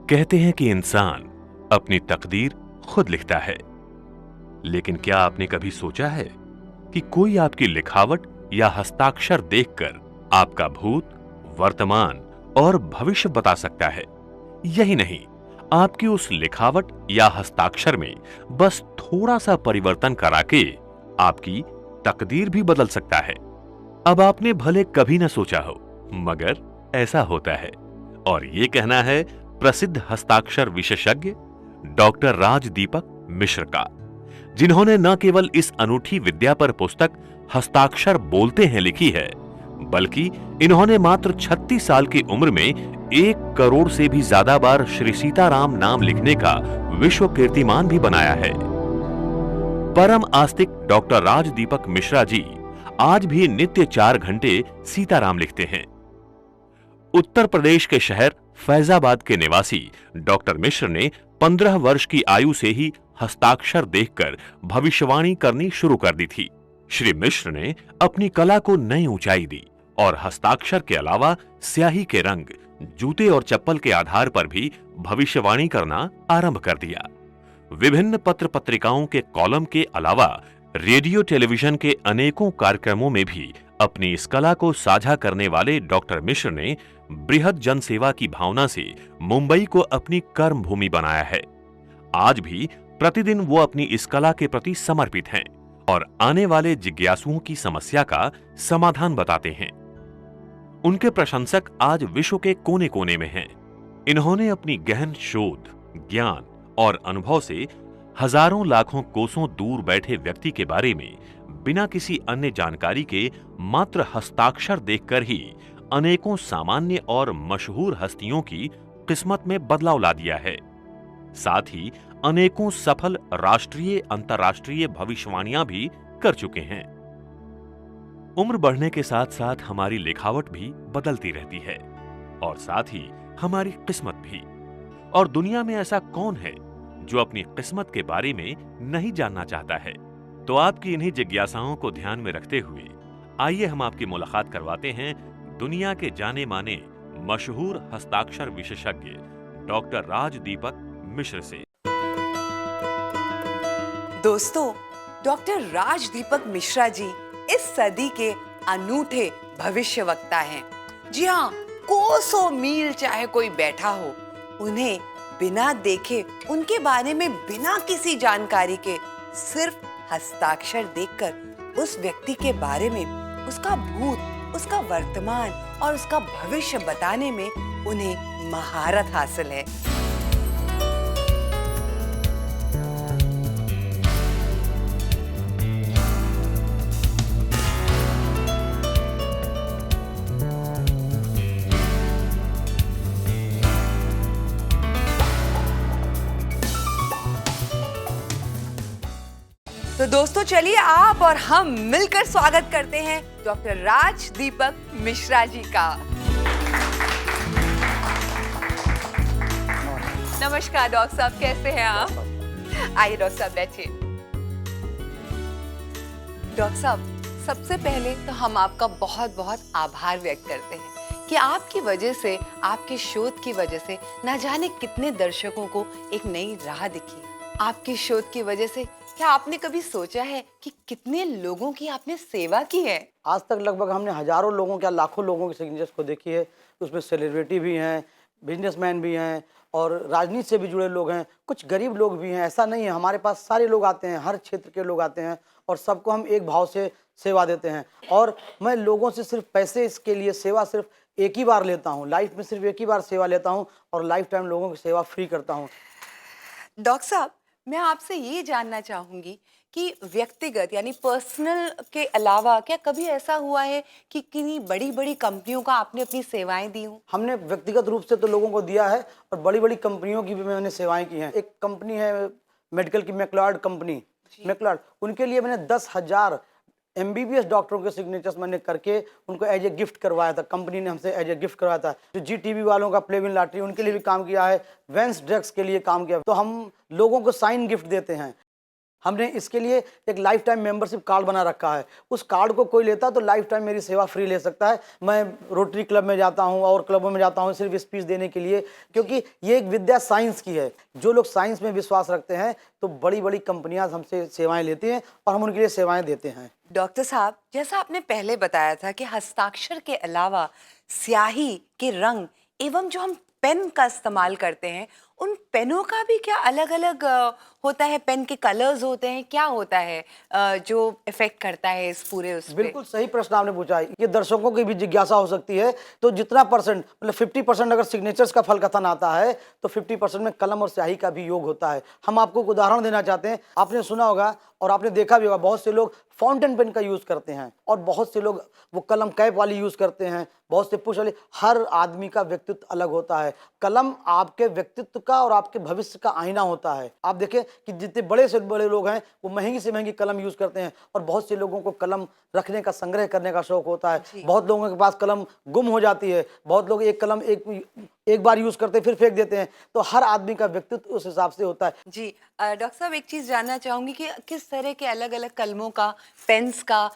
कहते हैं कि इंसान अपनी तकदीर खुद लिखता है, लेकिन क्या आपने कभी सोचा है कि कोई आपकी लिखावट या हस्ताक्षर देखकर आपका भूत, वर्तमान और भविष्य बता सकता है? यही नहीं, आपकी उस लिखावट या हस्ताक्षर में बस थोड़ा सा परिवर्तन करा के आपकी तकदीर भी बदल सकता है। अब आपने भले कभी न सोचा हो, मगर ऐसा होता है। और ये कहना है प्रसिद्ध हस्ताक्षर विशेषज्ञ डॉक्टर राजदीपक मिश्र का, जिन्होंने न केवल इस अनूठी विद्या पर पुस्तक हस्ताक्षर बोलते हैं लिखी है, बल्कि इन्होंने मात्र 36 साल की उम्र में 1 करोड़ से भी ज्यादा बार श्री सीताराम नाम लिखने का विश्व कीर्तिमान भी बनाया है। परम आस्तिक डॉक्टर राजदीपक मिश्रा जी आज भी नित्य 4 घंटे सीताराम लिखते हैं। उत्तर प्रदेश के शहर फैजाबाद के निवासी डॉक्टर मिश्र ने 15 वर्ष की आयु से ही हस्ताक्षर देखकर भविष्यवाणी करनी शुरू कर दी थी। श्री मिश्र ने अपनी कला को नई ऊंचाई दी और हस्ताक्षर के अलावा स्याही के रंग, जूते और चप्पल के आधार पर भी भविष्यवाणी करना आरंभ कर दिया। विभिन्न पत्र पत्रिकाओं के कॉलम के अलावा रेडियो टेलीविजन के अनेकों कार्यक्रमों में भी अपनी इस कला को साझा करने वाले डॉक्टर मिश्र ने बृहद जनसेवा की भावना से मुंबई को अपनी कर्म भूमि बनाया है। आज भी प्रतिदिन वो अपनी इस कला के प्रति समर्पित हैं और आने वाले जिज्ञासुओं की समस्या का समाधान बताते हैं। उनके प्रशंसक आज विश्व के कोने कोने में हैं। इन्होंने अपनी गहन शोध, ज्ञान और अनुभव से हजारों लाखों कोसों दूर बैठे व्यक्ति के बारे में बिना किसी अन्य जानकारी के मात्र हस्ताक्षर देखकर ही अनेकों सामान्य और मशहूर हस्तियों की किस्मत में बदलाव ला दिया है। साथ ही अनेकों सफल राष्ट्रीय, अंतर्राष्ट्रीय भविष्यवाणियां भी कर चुके हैं। उम्र बढ़ने के साथ साथ हमारी लिखावट भी बदलती रहती है और साथ ही हमारी किस्मत भी। और दुनिया में ऐसा कौन है जो अपनी किस्मत के बारे में नहीं जानना चाहता है? तो आपकी इन्हीं जिज्ञासाओं को ध्यान में रखते हुए आइए हम आपकी मुलाकात करवाते हैं दुनिया के जाने माने मशहूर हस्ताक्षर विशेषज्ञ डॉक्टर राजदीपक मिश्र से। दोस्तों, डॉक्टर राजदीपक मिश्रा जी इस सदी के अनूठे भविष्यवक्ता हैं। जी हाँ, कोसों मील चाहे कोई बैठा हो, उन्हें बिना देखे, उनके बारे में बिना किसी जानकारी के सिर्फ हस्ताक्षर देखकर उस व्यक्ति के बारे में, उसका भूत, उसका वर्तमान और उसका भविष्य बताने में उन्हें महारत हासिल है। तो दोस्तों, चलिए आप और हम मिलकर स्वागत करते हैं डॉक्टर राजदीपक मिश्रा जी का। नमस्कार डॉक्टर साहब, कैसे हैं आप? आइए डॉक्टर साहब, बैठिए। डॉक्टर साहब, सबसे पहले तो हम आपका बहुत बहुत आभार व्यक्त करते हैं कि आपकी वजह से, आपके शोध की वजह से न जाने कितने दर्शकों को एक नई राह दिखी। आपके शोध की वजह से क्या आपने कभी सोचा है कि कितने लोगों की आपने सेवा की है? आज तक लगभग हमने हजारों लोगों, क्या लाखों लोगों की सिग्नेचर्स को देखी है। उसमें सेलिब्रिटी भी हैं, बिजनेसमैन भी हैं और राजनीति से भी जुड़े लोग हैं, कुछ गरीब लोग भी हैं। ऐसा नहीं है, हमारे पास सारे लोग आते हैं, हर क्षेत्र के लोग आते हैं और सबको हम एक भाव से सेवा देते हैं। और मैं लोगों से सिर्फ पैसे इसके लिए सेवा सिर्फ एक ही बार लेता हूँ, लाइफ में सिर्फ एक ही बार सेवा लेता हूँ और लाइफ टाइम लोगों की सेवा फ्री करता हूँ। डॉक्टर साहब, मैं आपसे ये जानना चाहूंगी कि व्यक्तिगत यानी पर्सनल के अलावा क्या कभी ऐसा हुआ है कि किन्हीं बड़ी बड़ी कंपनियों का आपने अपनी सेवाएं दी हूँ? हमने व्यक्तिगत रूप से तो लोगों को दिया है और बड़ी बड़ी कंपनियों की भी मैंने सेवाएं की हैं। एक कंपनी है मेडिकल की, मैक्लॉयड कंपनी, मैक्लॉयड, उनके लिए मैंने 10,000 MBBS डॉक्टरों के सिग्नेचर्स मैंने करके उनको एज ए गिफ्ट करवाया था। कंपनी ने हमसे एज ए गिफ्ट करवाया था। जो GTB वालों का प्लेविन लॉटरी, उनके लिए भी काम किया है। वेंस ड्रग्स के लिए काम किया। तो हम लोगों को साइन गिफ्ट देते हैं। हमने इसके लिए एक लाइफ टाइम मेंबरशिप कार्ड बना रखा है। उस कार्ड को कोई लेता है तो लाइफ टाइम मेरी सेवा फ्री ले सकता है। मैं रोटरी क्लब में जाता हूँ और क्लबों में जाता हूँ सिर्फ स्पीच देने के लिए, क्योंकि ये एक विद्या साइंस की है। जो लोग साइंस में विश्वास रखते हैं तो बड़ी बड़ी कंपनियां हमसे सेवाएं लेती हैं और हम उनके लिए सेवाएं देते हैं। डॉक्टर साहब, जैसा आपने पहले बताया था कि हस्ताक्षर के अलावा स्याही के रंग एवं जो हम पेन का इस्तेमाल करते हैं, उन पेनों का भी क्या अलग अलग होता है? पेन के कलर्स होते हैं, क्या होता है जो इफेक्ट करता है इस पूरे उस पे? बिल्कुल सही प्रश्न आपने पूछा है। ये दर्शकों की भी जिज्ञासा हो सकती है। तो जितना परसेंट, मतलब 50% अगर सिग्नेचर्स का फल कथन आता है तो 50% में कलम और स्याही का भी योग होता है। हम आपको एक उदाहरण देना चाहते हैं। आपने सुना होगा और आपने देखा भी होगा, बहुत से लोग फाउंटेन पेन का यूज करते हैं और बहुत से लोग वो कलम कैप वाली यूज करते हैं, बहुत से पुश वाली। हर आदमी का व्यक्तित्व अलग होता है। कलम आपके व्यक्तित्व का और आपके भविष्य का आईना होता है। आप देखें कि जितने बड़े से बड़े लोग हैं वो महंगी से महंगी कलम यूज करते हैं और बहुत से लोगों को कलम रखने का, संग्रह करने का शौक होता है। बहुत लोगों के पास कलम गुम हो जाती है, बहुत लोग एक कलम एक बार यूज करते हैं फिर फेंक देते हैं। तो हर आदमी का व्यक्तित्व उस हिसाब से होता है। जी डॉक्टर साहब, एक चीज जानना चाहूंगी कि किस तरह के अलग अलग कलमों का, पेन्स का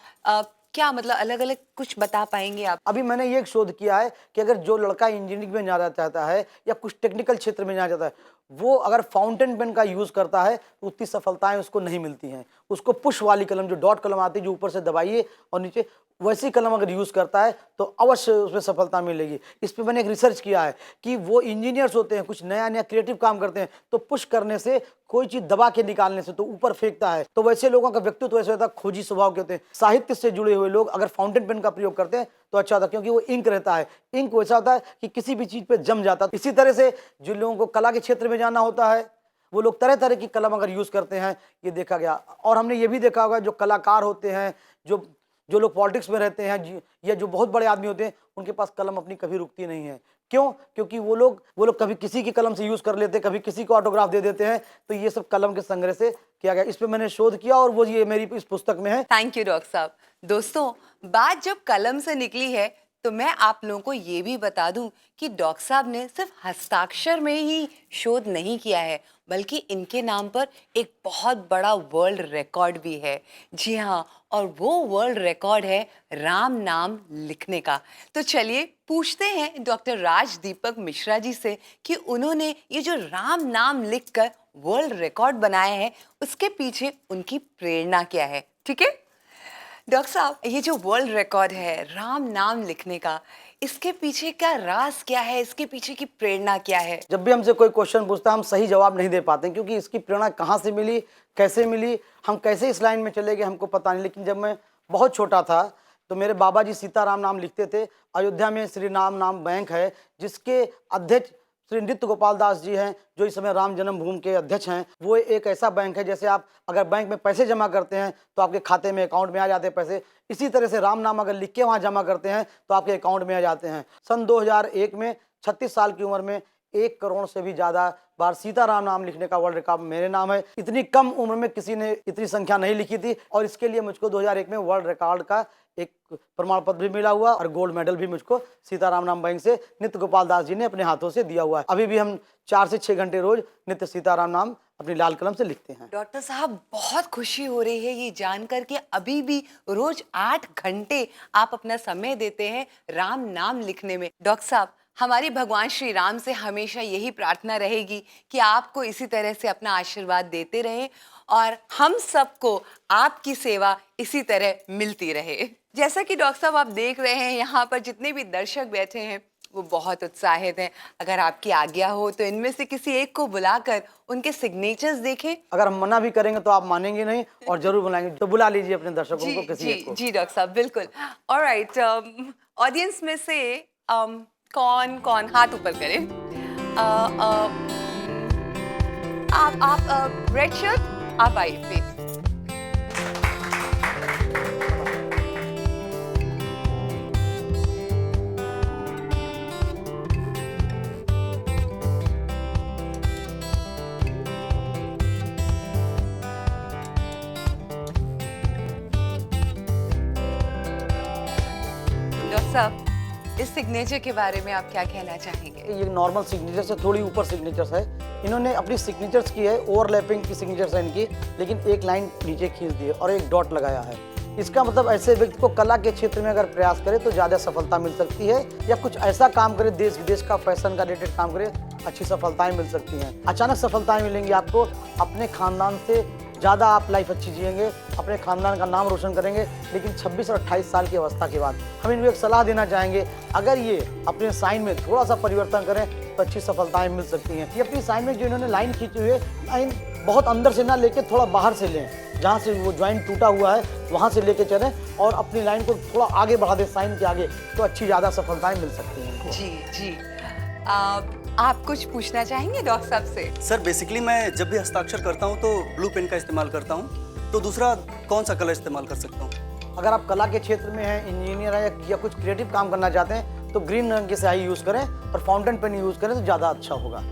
क्या मतलब अलग अलग कुछ बता पाएंगे आप? अभी मैंने ये एक शोध किया है कि अगर जो लड़का इंजीनियरिंग में जाना चाहता है या कुछ टेक्निकल क्षेत्र में जाना चाहता है, वो अगर फाउंटेन पेन का यूज करता है तो उतनी सफलताएं उसको नहीं मिलती हैं। उसको पुश वाली कलम, जो डॉट कलम आती है, जो ऊपर से दबाइए और नीचे, वैसी कलम अगर यूज करता है तो अवश्य उसमें सफलता मिलेगी। इस पे मैंने एक रिसर्च किया है कि वो इंजीनियर्स होते हैं, कुछ नया नया क्रिएटिव काम करते हैं, तो पुश करने से, कोई चीज दबा के निकालने से तो ऊपर फेंकता है। तो वैसे लोगों का व्यक्तित्व वैसे होता है, खोजी स्वभाव के होते हैं। साहित्य से जुड़े हुए लोग अगर फाउंटेन पेन का प्रयोग करते हैं तो अच्छा होता है, क्योंकि वो इंक रहता है। इंक वैसा होता है कि किसी भी चीज पे जम जाता है। इसी तरह से जिन लोगों को कला के क्षेत्र में जाना होता है वो लोग तरह तरह की कलम अगर यूज करते हैं, ये देखा गया। और हमने ये भी देखा होगा, जो कलाकार होते हैं, जो लोग पॉलिटिक्स में रहते हैं या जो बहुत बड़े आदमी होते हैं, उनके पास कलम अपनी कभी रुकती नहीं है। क्यों? क्योंकि वो लोग कभी किसी की कलम से यूज कर लेते हैं, कभी किसी को ऑटोग्राफ दे देते हैं। तो ये सब कलम के संग्रह से किया गया। इस पे मैंने शोध किया और वो ये मेरी इस पुस्तक में है। थैंक यू डॉक्टर साहब। दोस्तों, बात जब कलम से निकली है तो मैं आप लोगों को ये भी बता दूं कि डॉक्टर साहब ने सिर्फ हस्ताक्षर में ही शोध नहीं किया है, बल्कि इनके नाम पर एक बहुत बड़ा वर्ल्ड रिकॉर्ड भी है। जी हाँ, और वो वर्ल्ड रिकॉर्ड है राम नाम लिखने का। तो चलिए पूछते हैं डॉक्टर राज दीपक मिश्रा जी से कि उन्होंने ये जो राम नाम लिखकर वर्ल्ड रिकॉर्ड बनाया है, उसके पीछे उनकी प्रेरणा क्या है। ठीक है डॉक्टर साहब, ये जो वर्ल्ड रिकॉर्ड है राम नाम लिखने का, इसके पीछे का राज क्या है, इसके पीछे की प्रेरणा क्या है? जब भी हमसे कोई क्वेश्चन पूछता है हम सही जवाब नहीं दे पाते, क्योंकि इसकी प्रेरणा कहाँ से मिली, कैसे मिली, हम कैसे इस लाइन में चले गए, हमको पता नहीं। लेकिन जब मैं बहुत छोटा था तो मेरे बाबा जी सीताराम नाम लिखते थे। अयोध्या में श्री राम नाम बैंक है, जिसके अध्यक्ष श्री नृत्य गोपाल दास जी हैं, जो इस समय राम जन्मभूमि के अध्यक्ष हैं। वो एक ऐसा बैंक है, जैसे आप अगर बैंक में पैसे जमा करते हैं तो आपके खाते में, अकाउंट में आ जाते हैं पैसे, इसी तरह से राम नाम अगर लिख के वहाँ जमा करते हैं तो आपके अकाउंट में आ जाते हैं। सन 2001 में 36 साल की उम्र में 1 करोड़ से भी ज़्यादा बार सीताराम नाम लिखने का वर्ल्ड रिकॉर्ड मेरे नाम है। इतनी कम उम्र में किसी ने इतनी संख्या नहीं लिखी थी, और इसके लिए मुझको 2001 में वर्ल्ड रिकॉर्ड का एक प्रमाण पत्र भी मिला हुआ और गोल्ड मेडल भी मुझको सीताराम नाम बैंक से नित्य गोपाल दास जी ने अपने हाथों से दिया हुआ है। अभी भी हम 4 से 6 घंटे रोज नित्य सीताराम नाम अपनी लाल कलम से लिखते हैं। डॉक्टर साहब, बहुत खुशी हो रही है ये जानकर कि अभी भी रोज 8 घंटे आप अपना समय देते हैं राम नाम लिखने में। डॉक्टर साहब, हमारी भगवान श्री राम से हमेशा यही प्रार्थना रहेगी कि आपको इसी तरह से अपना आशीर्वाद देते रहें और हम सबको आपकी सेवा इसी तरह मिलती रहे। जैसा कि डॉक्टर साहब आप देख रहे हैं, यहाँ पर जितने भी दर्शक बैठे हैं वो बहुत उत्साहित हैं। अगर आपकी आज्ञा हो तो इनमें से किसी एक को बुलाकर उनके सिग्नेचर्स देखें। अगर हम मना भी करेंगे तो आप मानेंगे नहीं और जरूर बुलाएंगे, तो बुला लीजिए अपने दर्शकों को, किसी एक को। जी डॉक्टर साहब, बिल्कुल। ऑलराइट, ऑडियंस में से कौन कौन हाथ ऊपर करें? आप रेड शर्ट, आप आइए प्लीज। डॉक्टर साहब, इस सिग्नेचर के बारे में आप क्या कहना चाहेंगे? ये नॉर्मल सिग्नेचर से थोड़ी ऊपर सिग्नेचर है। इन्होंने अपनी सिग्नेचर्स की है, ओवरलैपिंग की सिग्नेचर्स है इनकी, लेकिन एक लाइन नीचे खींच दी है और एक डॉट लगाया है। इसका मतलब ऐसे व्यक्ति को कला के क्षेत्र में अगर प्रयास करे तो ज़्यादा सफलता मिल सकती है, या कुछ ऐसा काम करे देश विदेश का फैशन का रिलेटेड काम करे, अच्छी सफलताएं मिल सकती हैं। अचानक सफलताएं मिलेंगी आपको, अपने खानदान से ज़्यादा आप लाइफ अच्छी जिएंगे, अपने खानदान का नाम रोशन करेंगे। लेकिन 26 और 28 साल की अवस्था के बाद हम इनको एक सलाह देना चाहेंगे, अगर ये अपने साइन में थोड़ा सा परिवर्तन करें तो अच्छी सफलताएं मिल सकती हैं। ये अपनी साइन में जो इन्होंने लाइन खींची हुई है, लाइन बहुत अंदर से ना लेके थोड़ा बाहर से लें, जहाँ से वो ज्वाइंट टूटा हुआ है वहाँ से लेके चलें और अपनी लाइन को थोड़ा आगे बढ़ा दें साइन के आगे, तो अच्छी ज़्यादा सफलताएं मिल सकती हैं। जी जी। आप कुछ पूछना चाहेंगे डॉक्टर साहब से? सर बेसिकली मैं जब भी हस्ताक्षर करता हूँ तो ब्लू पेन का इस्तेमाल करता हूँ, तो दूसरा कौन सा कलर इस्तेमाल कर सकता हूँ? अगर आप कला के क्षेत्र में हैं, इंजीनियर हैं या कुछ क्रिएटिव काम करना चाहते हैं तो ग्रीन रंग की स्याही यूज़ करें और फाउंटेन पेन यूज़ करें तो ज़्यादा अच्छा होगा।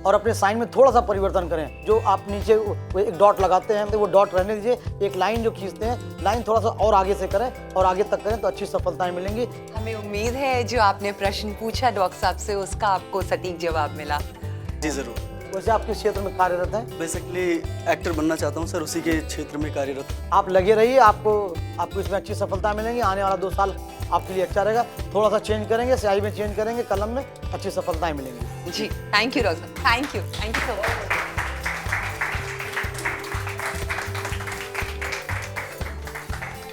और अपने साइन में थोड़ा सा परिवर्तन करें, जो आप नीचे एक डॉट लगाते हैं तो वो डॉट रहने दीजिए, एक लाइन जो खींचते हैं लाइन थोड़ा सा और आगे से करें और आगे तक करें तो अच्छी सफलताएं मिलेंगी। हमें उम्मीद है जो आपने प्रश्न पूछा डॉक्टर साहब से उसका आपको सटीक जवाब मिला। जी ज़रूर। वैसे आप किस क्षेत्र में कार्यरत हैं? बेसिकली एक्टर बनना चाहता हूँ सर, उसी के क्षेत्र में कार्यरत। आप लगे रहिए, आपको इसमें अच्छी सफलता मिलेंगी। आने वाला 2 साल आपके लिए अच्छा रहेगा। थोड़ा सा चेंज करेंगे, स्याही में चेंज करेंगे, कलम में अच्छी सफलताएं मिलेंगी। जी thank you doctor, thank you so much.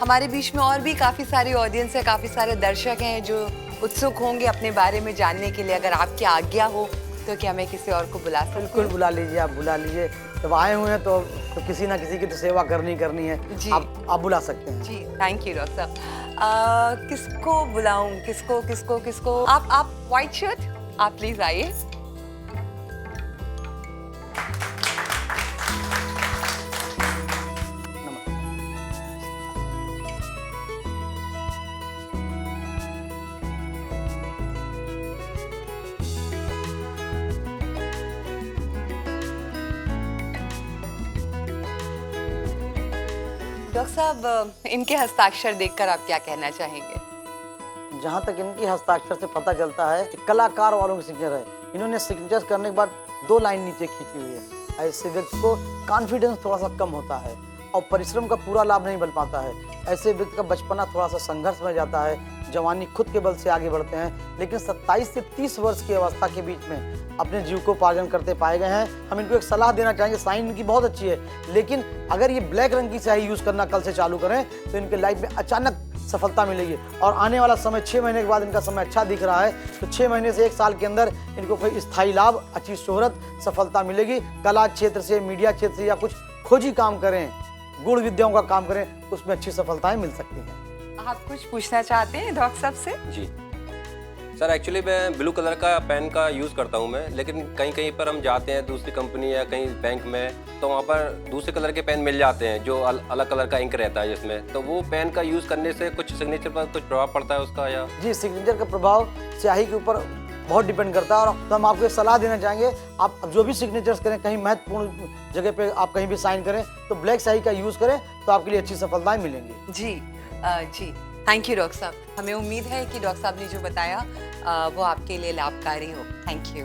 हमारे बीच में और भी काफ़ी सारी ऑडियंस है, काफ़ी सारे दर्शक हैं जो उत्सुक होंगे अपने बारे में जानने के लिए। अगर आपकी आज्ञा हो तो क्या मैं किसी और को बुला सकती बिल्कुल हूँ? बुला लीजिए, आप बुला लीजिए। जब आए हुए हैं तो किसी ना किसी की तो सेवा करनी है। जी। आप बुला सकते हैं। जी थैंक यू डॉक्टर साहब। किसको बुलाऊं, किसको? आप व्हाइट शर्ट, आप प्लीज आइए। डॉक्टर साहब, इनके हस्ताक्षर देखकर आप क्या कहना चाहेंगे? जहाँ तक इनकी हस्ताक्षर से पता चलता है कि कलाकार वालों की सिग्नेचर है। इन्होंने सिग्नेचर करने के बाद 2 लाइन नीचे खींची हुई है। ऐसे व्यक्ति को कॉन्फिडेंस थोड़ा सा कम होता है और परिश्रम का पूरा लाभ नहीं मिल पाता है। ऐसे व्यक्ति का बचपना थोड़ा सा संघर्ष में जाता है, जवानी खुद के बल से आगे बढ़ते हैं, लेकिन 27 से 30 वर्ष की अवस्था के बीच में अपने जीविकोपार्जन करते पाए गए हैं। हम इनको एक सलाह देना चाहेंगे, साइन इनकी बहुत अच्छी है, लेकिन अगर ये ब्लैक रंग की स्याही यूज़ करना कल से चालू करें तो इनके लाइफ में अचानक सफलता मिलेगी। और आने वाला समय 6 महीने के बाद इनका समय अच्छा दिख रहा है, तो 6 महीने से 1 साल के अंदर इनको कोई स्थायी लाभ, अच्छी शोहरत, सफलता मिलेगी। कला क्षेत्र से, मीडिया क्षेत्र से या कुछ खोजी काम करें, गुण विद्याओं का काम करें, उसमें अच्छी सफलताएं मिल सकती हैं। आप कुछ पूछना चाहते हैं डॉक्टर साहब से? जी सर, एक्चुअली मैं ब्लू कलर का पेन का यूज़ करता हूँ मैं, लेकिन कहीं कहीं पर हम जाते हैं दूसरी कंपनी या कहीं बैंक में, तो वहाँ पर दूसरे कलर के पेन मिल जाते हैं जो अलग कलर का इंक रहता है जिसमें, तो वो पेन का यूज़ करने से कुछ सिग्नेचर पर कुछ प्रभाव पड़ता है उसका? या जी, सिग्नेचर का प्रभाव स्याही के ऊपर बहुत डिपेंड करता है। और तो हम आपको एक सलाह देना चाहेंगे, आप जो भी सिग्नेचर्स करें, कहीं महत्वपूर्ण जगह पे आप कहीं भी साइन करें तो ब्लैक स्याही का यूज़ करें, तो आपके लिए अच्छी सफलताएं मिलेंगी। जी जी थैंक यू डॉक्टर साहब। हमें उम्मीद है कि डॉक्टर साहब ने जो बताया वो आपके लिए लाभकारी हो। Thank you.